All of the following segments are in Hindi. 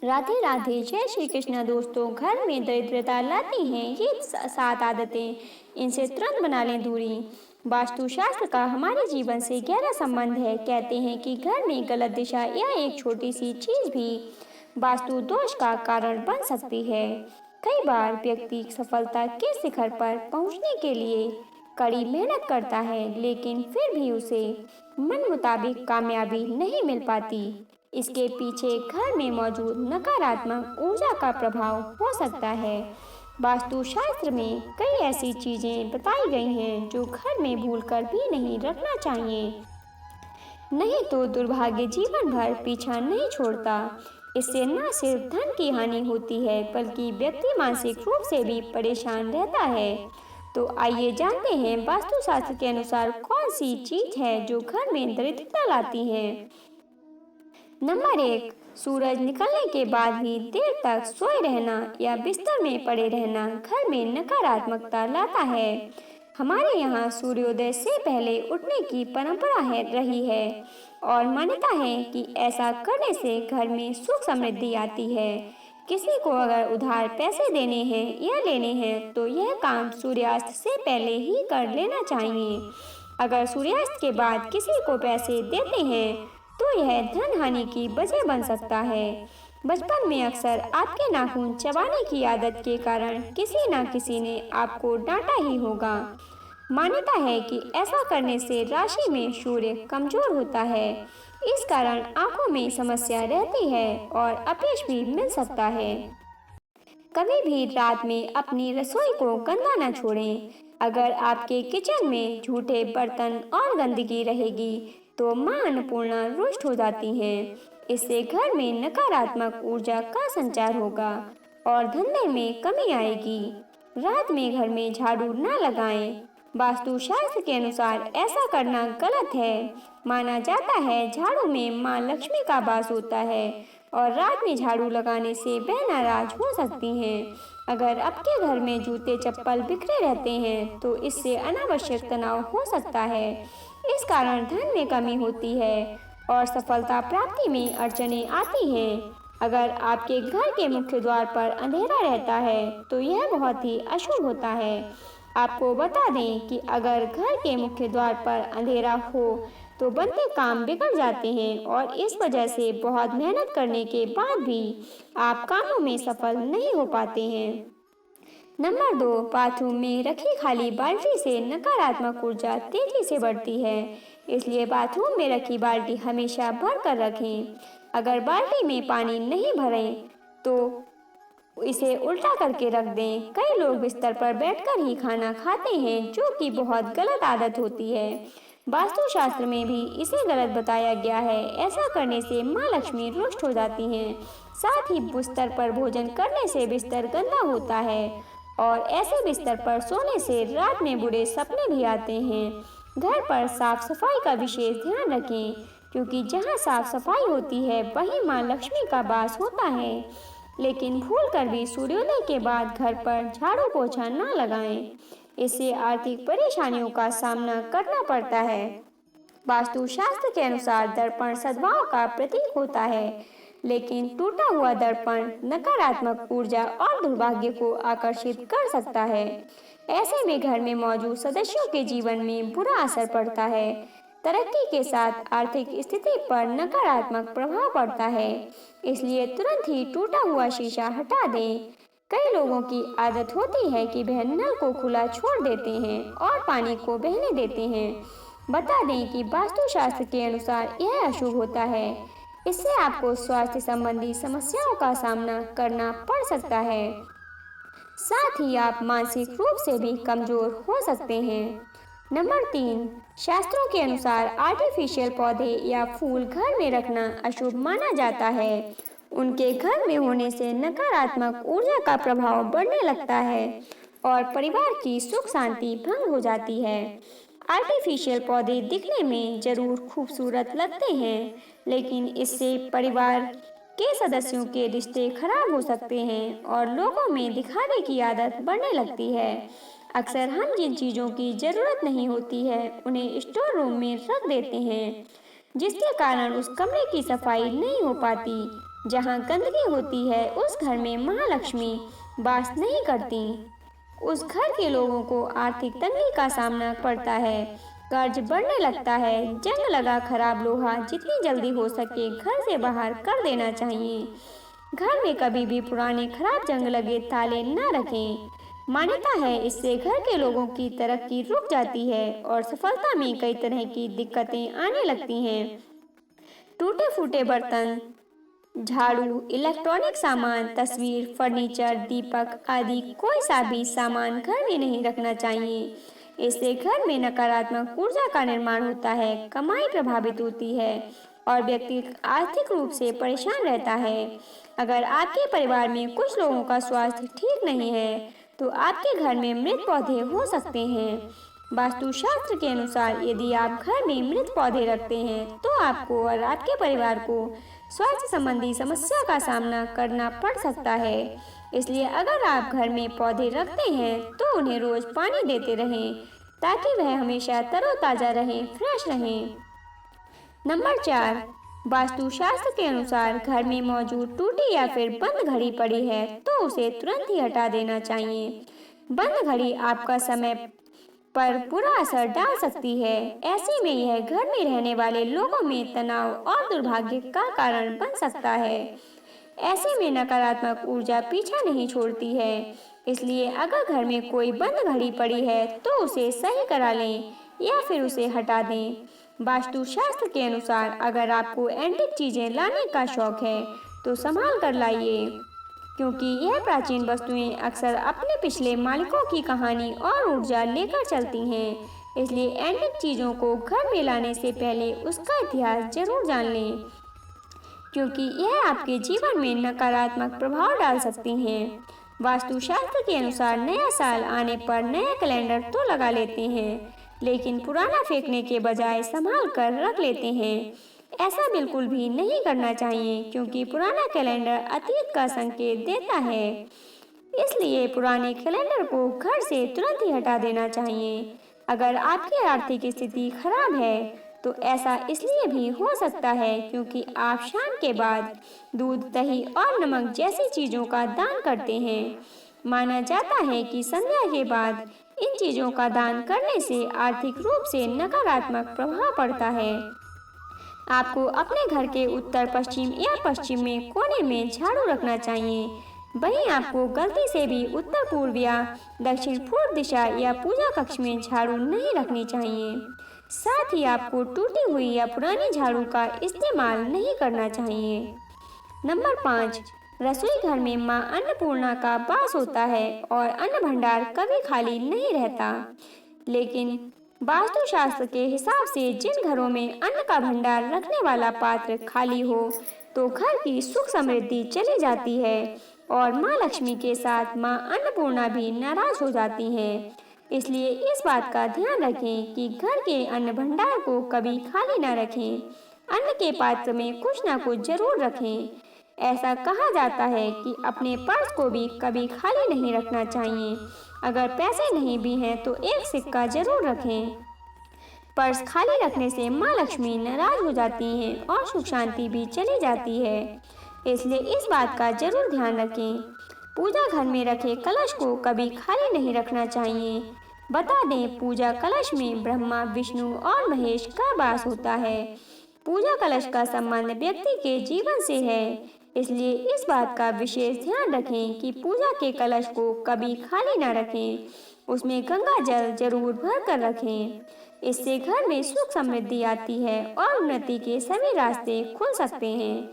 राधे राधे। जय श्री कृष्ण। दोस्तों, घर में दरिद्रता लाती हैं ये 7 आदतें, इनसे तुरंत बना लें दूरी। वास्तुशास्त्र का हमारे जीवन से गहरा संबंध है। कहते हैं कि घर में गलत दिशा या एक छोटी सी चीज भी वास्तु दोष का कारण बन सकती है। कई बार व्यक्ति सफलता के शिखर पर पहुंचने के लिए कड़ी मेहनत करता है, लेकिन फिर भी उसे मन मुताबिक कामयाबी नहीं मिल पाती। इसके पीछे घर में मौजूद नकारात्मक ऊर्जा का प्रभाव हो सकता है। वास्तुशास्त्र में कई ऐसी चीजें बताई गई हैं जो घर में भूलकर भी नहीं रखना चाहिए, नहीं तो दुर्भाग्य जीवन भर पीछा नहीं छोड़ता। इससे न सिर्फ धन की हानि होती है, बल्कि व्यक्ति मानसिक रूप से भी परेशान रहता है। तो आइए जानते हैं वास्तुशास्त्र के अनुसार कौन सी चीज है जो घर में दरिद्रता लाती है। नंबर 1, सूरज निकलने के बाद भी देर तक सोए रहना या बिस्तर में पड़े रहना घर में नकारात्मकता लाता है। हमारे यहाँ सूर्योदय से पहले उठने की परंपरा रही है और मान्यता है कि ऐसा करने से घर में सुख समृद्धि आती है। किसी को अगर उधार पैसे देने हैं या लेने हैं तो यह काम सूर्यास्त से पहले ही कर लेना चाहिए। अगर सूर्यास्त के बाद किसी को पैसे देते हैं तो यह धन हानि की वजह बन सकता है। बचपन में अक्सर आपके नाखून चबाने की आदत के कारण किसी न किसी ने आपको डांटा ही होगा। मान्यता है कि ऐसा करने से राशि में सूर्य कमजोर होता है, इस कारण आंखों में समस्या रहती है और अपयश भी मिल सकता है। कभी भी रात में अपनी रसोई को गंदा न छोड़ें। अगर आपके किचन में झूठे बर्तन और गंदगी रहेगी तो मां अन्नपूर्णा रुष्ट हो जाती हैं। इससे घर में नकारात्मक ऊर्जा का संचार होगा और धंधे में कमी आएगी। रात में घर में झाड़ू न लगाएं। वास्तुशास्त्र के अनुसार ऐसा करना गलत है। माना जाता है झाड़ू में मां लक्ष्मी का वास होता है और रात में झाड़ू लगाने से वह नाराज हो सकती हैं। अगर आपके घर में जूते चप्पल बिखरे रहते हैं तो इससे अनावश्यक तनाव हो सकता है। इस कारण धन में कमी होती है और सफलता प्राप्ति में अड़चनें आती हैं। अगर आपके घर के मुख्य द्वार पर अंधेरा रहता है तो यह बहुत ही अशुभ होता है। आपको बता दें कि अगर घर के मुख्य द्वार पर अंधेरा हो तो बनते काम बिगड़ जाते हैं और इस वजह से बहुत मेहनत करने के बाद भी आप कामों में सफल नहीं हो पाते हैं। नंबर 2, बाथरूम में रखी खाली बाल्टी से नकारात्मक ऊर्जा तेजी से बढ़ती है, इसलिए बाथरूम में रखी बाल्टी हमेशा भर कर रखें। अगर बाल्टी में पानी नहीं भरें तो इसे उल्टा करके रख दें। कई लोग बिस्तर पर बैठकर ही खाना खाते हैं, जो कि बहुत गलत आदत होती है। वास्तुशास्त्र में भी इसे गलत बताया गया है। ऐसा करने से मां लक्ष्मी रुष्ट हो जाती हैं। साथ ही बिस्तर पर भोजन करने से बिस्तर गंदा होता है और ऐसे बिस्तर पर सोने से रात में बुरे सपने भी आते हैं। घर पर साफ सफाई का विशेष ध्यान रखें, क्योंकि जहां साफ सफाई होती है वहीं मां लक्ष्मी का वास होता है। लेकिन भूलकर भी सूर्योदय के बाद घर पर झाड़ू पोछा न लगाएं, इससे आर्थिक परेशानियों का सामना करना पड़ता है। वास्तुशास्त्र के अनुसार दर्पण सद्भाव का प्रतीक होता है, लेकिन टूटा हुआ दर्पण नकारात्मक ऊर्जा और दुर्भाग्य को आकर्षित कर सकता है। ऐसे में घर में मौजूद सदस्यों के जीवन में बुरा असर पड़ता है। तरक्की के साथ आर्थिक स्थिति पर नकारात्मक प्रभाव पड़ता है, इसलिए तुरंत ही टूटा हुआ शीशा हटा दें। कई लोगों की आदत होती है कि वह नल को खुला छोड़ देते हैं और पानी को बहने देते हैं। बता दें कि वास्तुशास्त्र के अनुसार यह अशुभ होता है। इससे आपको स्वास्थ्य संबंधी समस्याओं का सामना करना पड़ सकता है। साथ ही आप मानसिक रूप से भी कमजोर हो सकते हैं। नंबर 3, शास्त्रों के अनुसार आर्टिफिशियल पौधे या फूल घर में रखना अशुभ माना जाता है। उनके घर में होने से नकारात्मक ऊर्जा का प्रभाव बढ़ने लगता है और परिवार की सुख शांति भंग हो जाती है। आर्टिफिशियल पौधे दिखने में जरूर खूबसूरत लगते हैं, लेकिन इससे परिवार के सदस्यों के रिश्ते खराब हो सकते हैं और लोगों में दिखावे की आदत बढ़ने लगती है। अक्सर हम जिन चीज़ों की जरूरत नहीं होती है उन्हें स्टोर रूम में रख देते हैं, जिसके कारण उस कमरे की सफाई नहीं हो पाती। जहाँ गंदगी होती है उस घर में महालक्ष्मी वास नहीं करती। उस घर के लोगों को आर्थिक तंगी का सामना पड़ता है, कर्ज बढ़ने लगता है। जंग लगा खराब लोहा जितनी जल्दी हो सके घर से बाहर कर देना चाहिए। घर में कभी भी पुराने खराब जंग लगे ताले न रखें। मान्यता है इससे घर के लोगों की तरक्की रुक जाती है और सफलता में कई तरह की दिक्कतें आने लगती हैं। टूटे फूटे बर्तन, झाड़ू, इलेक्ट्रॉनिक सामान, तस्वीर, फर्नीचर, दीपक आदि कोई सा भी सामान घर में नहीं रखना चाहिए। इससे घर में नकारात्मक ऊर्जा का निर्माण होता है, कमाई प्रभावित होती है और व्यक्ति आर्थिक रूप से परेशान रहता है। अगर आपके परिवार में कुछ लोगों का स्वास्थ्य ठीक नहीं है तो आपके घर में मृत पौधे हो सकते हैं। वास्तुशास्त्र के अनुसार यदि आप घर में मृत पौधे रखते हैं तो आपको और आपके परिवार को स्वास्थ्य संबंधी समस्या का सामना करना पड़ सकता है। इसलिए अगर आप घर में पौधे रखते हैं तो उन्हें रोज पानी देते रहें ताकि वह हमेशा तरोताजा रहें, फ्रेश रहें। नंबर 4, वास्तुशास्त्र के अनुसार घर में मौजूद टूटी या फिर बंद घड़ी पड़ी है तो उसे तुरंत ही हटा देना चाहिए। बंद घड़ी आपका समय पर बुरा असर डाल सकती है। ऐसे में यह घर में रहने वाले लोगों में तनाव और दुर्भाग्य का कारण बन सकता है। ऐसे में नकारात्मक ऊर्जा पीछा नहीं छोड़ती है। इसलिए अगर घर में कोई बंद घड़ी पड़ी है तो उसे सही करा लें या फिर उसे हटा दें। वास्तुशास्त्र के अनुसार अगर आपको एंटीक चीजें लाने का शौक है तो संभाल कर लाइए, क्योंकि यह प्राचीन वस्तुएं अक्सर अपने पिछले मालिकों की कहानी और ऊर्जा लेकर चलती हैं। इसलिए एंटीक चीजों को घर में लाने से पहले उसका इतिहास जरूर जान लें, क्योंकि यह आपके जीवन में नकारात्मक प्रभाव डाल सकती हैं। वास्तुशास्त्र के अनुसार नया साल आने पर नया कैलेंडर तो लगा लेते हैं, लेकिन पुराना फेंकने के बजाय संभाल कर रख लेते हैं। ऐसा बिल्कुल भी नहीं करना चाहिए, क्योंकि पुराना कैलेंडर अतीत का संकेत देता है। इसलिए पुराने कैलेंडर को घर से तुरंत ही हटा देना चाहिए। अगर आपकी आर्थिक स्थिति खराब है तो ऐसा इसलिए भी हो सकता है क्योंकि आप शाम के बाद दूध, दही और नमक जैसी चीजों का दान करते हैं। माना जाता है कि संध्या के बाद इन चीजों का दान करने से आर्थिक रूप से नकारात्मक प्रभाव पड़ता है। आपको अपने घर के उत्तर पश्चिम या पश्चिम में कोने में झाड़ू रखना चाहिए। वहीं आपको गलती से भी उत्तर पूर्व या दक्षिण पूर्व दिशा या पूजा कक्ष में झाड़ू नहीं रखनी चाहिए। साथ ही आपको टूटी हुई या पुरानी झाड़ू का इस्तेमाल नहीं करना चाहिए। नंबर 5, रसोई घर में मां अन्नपूर्णा का वास होता है और अन्न भंडार कभी खाली नहीं रहता। लेकिन वास्तुशास्त्र के हिसाब से जिन घरों में अन्न का भंडार रखने वाला पात्र खाली हो तो घर की सुख समृद्धि चली जाती है और मां लक्ष्मी के साथ मां अन्नपूर्णा भी नाराज हो जाती हैं। इसलिए इस बात का ध्यान रखें कि घर के अन्न भंडार को कभी खाली न रखें। अन्न के पात्र में कुछ न कुछ जरूर रखें। ऐसा कहा जाता है कि अपने पर्स को भी कभी खाली नहीं रखना चाहिए। अगर पैसे नहीं भी हैं तो एक सिक्का जरूर रखें। पर्स खाली रखने से मां लक्ष्मी नाराज हो जाती हैं और सुख शांति भी चली जाती है। इसलिए इस बात का जरूर ध्यान रखें। पूजा घर में रखे कलश को कभी खाली नहीं रखना चाहिए। बता दें, पूजा कलश में ब्रह्मा, विष्णु और महेश का वास होता है। पूजा कलश का संबंध व्यक्ति के जीवन से है। इसलिए इस बात का विशेष ध्यान रखें कि पूजा के कलश को कभी खाली न रखें। उसमें गंगा जल जरूर भर कर रखें। इससे घर में सुख समृद्धि आती है और उन्नति के सभी रास्ते खुल सकते हैं।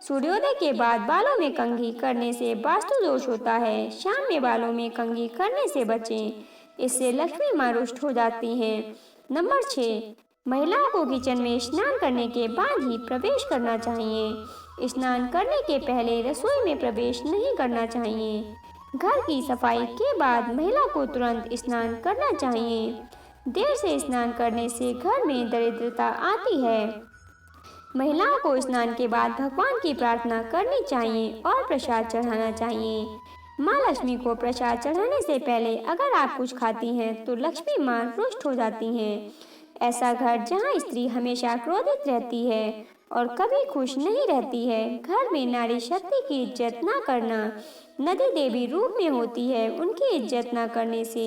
सूर्योदय के बाद बालों में कंघी करने से वास्तु दोष होता है। शाम में बालों में कंघी करने से बचें, इससे लक्ष्मी मां रुष्ट हो जाती हैं। नंबर 6, महिलाओं को किचन में स्नान करने के बाद ही प्रवेश करना चाहिए। स्नान करने के पहले रसोई में प्रवेश नहीं करना चाहिए। घर की सफाई के बाद महिला को तुरंत स्नान करना चाहिए। देर से स्नान करने से घर में दरिद्रता आती है। महिलाओं को स्नान के बाद भगवान की प्रार्थना करनी चाहिए और प्रसाद चढ़ाना चाहिए। माँ लक्ष्मी को प्रसाद चढ़ाने से पहले अगर आप कुछ खाती हैं तो लक्ष्मी माँ रुष्ट हो जाती हैं। ऐसा घर जहाँ स्त्री हमेशा क्रोधित रहती है और कभी खुश नहीं रहती है। घर में नारी शक्ति की इज्जत न करना, नदी देवी रूप में होती है, उनकी इज्जत न करने से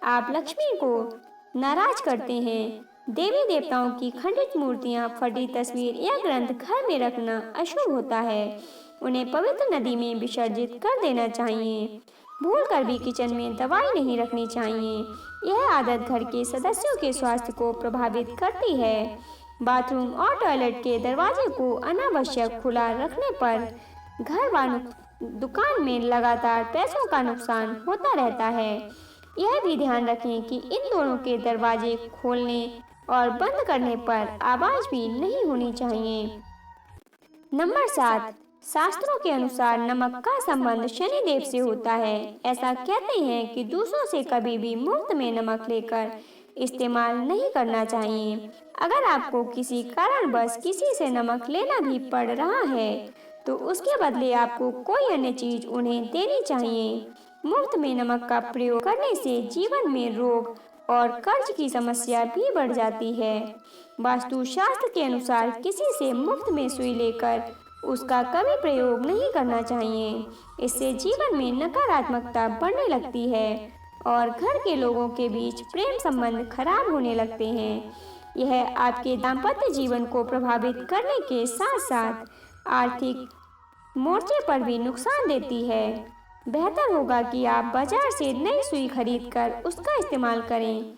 आप लक्ष्मी को नाराज करते हैं। देवी देवताओं की खंडित मूर्तियां, फटी तस्वीर या ग्रंथ घर में रखना अशुभ होता है। उन्हें पवित्र नदी में विसर्जित कर देना चाहिए। भूल कर भी किचन में दवाई नहीं रखनी चाहिए। यह आदत घर के सदस्यों के स्वास्थ्य को प्रभावित करती है। बाथरूम और टॉयलेट के दरवाजे को अनावश्यक खुला रखने पर घर व दुकान में लगातार पैसों का नुकसान होता रहता है। यह भी ध्यान रखें कि इन दोनों के दरवाजे खोलने और बंद करने पर आवाज भी नहीं होनी चाहिए। नंबर 7, शास्त्रों के अनुसार नमक का संबंध शनिदेव से होता है। ऐसा कहते हैं कि दूसरों से कभी भी मुफ्त में नमक लेकर इस्तेमाल नहीं करना चाहिए। अगर आपको किसी कारणवश किसी से नमक लेना भी पड़ रहा है तो उसके बदले आपको कोई अन्य चीज उन्हें देनी चाहिए। मुफ्त में नमक का प्रयोग करने से जीवन में रोग और कर्ज की समस्या भी बढ़ जाती है। वास्तु शास्त्र के अनुसार किसी से मुफ्त में सुई लेकर उसका कभी प्रयोग नहीं करना चाहिए। इससे जीवन में नकारात्मकता बढ़ने लगती है और घर के लोगों के बीच प्रेम संबंध खराब होने लगते हैं। यह आपके दाम्पत्य जीवन को प्रभावित करने के साथ साथ आर्थिक मोर्चे पर भी नुकसान देती है। बेहतर होगा कि आप बाजार से नई सुई खरीदकर उसका इस्तेमाल करें।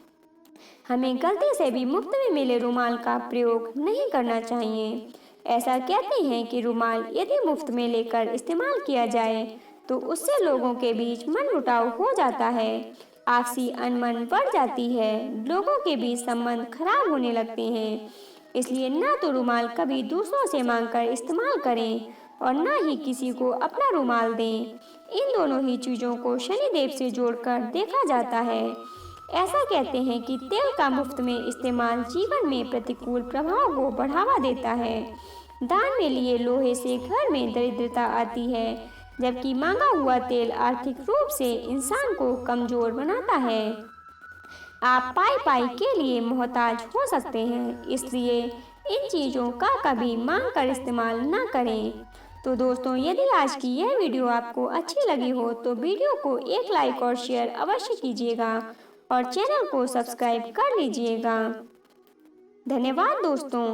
हमें गलती से भी मुफ्त में मिले रुमाल का प्रयोग नहीं करना चाहिए। ऐसा कहते हैं कि रुमाल यदि मुफ्त में लेकर इस्तेमाल किया जाए तो उससे लोगों के बीच मनमुटाव हो जाता है, आपसी अनबन बढ़ जाती है, लोगों के बीच संबंध खराब होने लगते हैं। इसलिए ना तो रुमाल कभी दूसरों से मांगकर इस्तेमाल करें और ना ही किसी को अपना रुमाल दें। इन दोनों ही चीजों को शनिदेव से जोड़कर देखा जाता है। ऐसा कहते हैं कि तेल का मुफ्त में इस्तेमाल जीवन में प्रतिकूल प्रभाव को बढ़ावा देता है। दान में लिए लोहे से घर में दरिद्रता आती है, जबकि मांगा हुआ तेल आर्थिक रूप से इंसान को कमजोर बनाता है। आप पाई पाई के लिए मोहताज हो सकते हैं, इसलिए इन चीज़ों का कभी मांग कर इस्तेमाल ना करें। तो दोस्तों, यदि आज की यह वीडियो आपको अच्छी लगी हो तो वीडियो को एक लाइक और शेयर अवश्य कीजिएगा और चैनल को सब्सक्राइब कर लीजिएगा। धन्यवाद दोस्तों।